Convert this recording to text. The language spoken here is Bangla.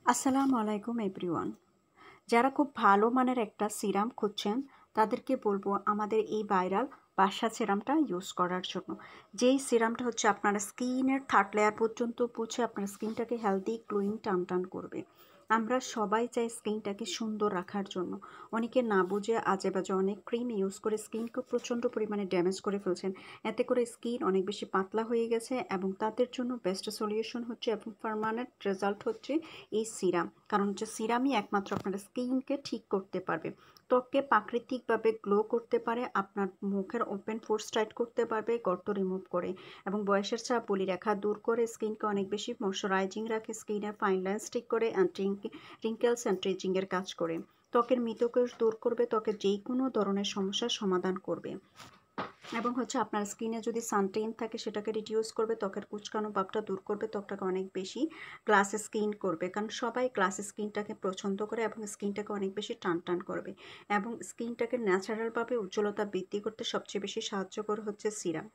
আসসালামু আলাইকুম এভরিওয়ান। যারা খুব ভালো মানের একটা সিরাম খুঁজছেন তাদেরকে বলবো আমাদের এই ভাইরাল বাসা সিরামটা ইউজ করার জন্য। যেই সিরামটা হচ্ছে আপনার স্কিনের থার্ড লেয়ার পর্যন্ত পৌঁছে আপনার স্কিনটাকে হেলদি গ্লোয়িং টান করবে। আমরা সবাই চাই স্কিনটাকে সুন্দর রাখার জন্য। অনেকে না বুঝে আজে বাজে অনেক ক্রিম ইউজ করে স্কিনকে প্রচণ্ড পরিমাণে ড্যামেজ করে ফেলছেন। এতে করে স্কিন অনেক বেশি পাতলা হয়ে গেছে এবং তাদের জন্য বেস্ট সলিউশন হচ্ছে এবং পার্মানেন্ট রেজাল্ট হচ্ছে এই সিরাম। কারণ হচ্ছে সিরামই একমাত্র আপনার স্কিনকে ঠিক করতে পারবে, ত্বককে প্রাকৃতিকভাবে গ্লো করতে পারে, আপনার মুখের ওপেন পোরস টাইট করতে পারবে গর্ত রিমুভ করে, এবং বয়সের চাপ বলিরেখা দূর করে, স্কিনকে অনেক বেশি ময়শ্চারাইজিং রাখে, স্কিনের ফাইন লাইন্স ঠিক করে, রিঙ্কেলস অ্যান্টি-এজিংয়ের কাজ করে, ত্বকের মৃতকোষ দূর করবে, ত্বকের যে কোনো ধরনের সমস্যার সমাধান করবে, এবং হচ্ছে আপনার স্কিনে যদি সানটেন থাকে সেটাকে রিডিউস করবে, ত্বকের কুচকানো ভাবটা দূর করবে, ত্বকটাকে অনেক বেশি গ্লাস স্কিন করবে। কারণ সবাই গ্লাস স্কিনটাকে পছন্দ করে এবং স্কিনটাকে অনেক বেশি টান করবে, এবং স্কিনটাকে ন্যাচারালভাবে উজ্জ্বলতা বৃদ্ধি করতে সবচেয়ে বেশি সাহায্য করে হচ্ছে সিরাম।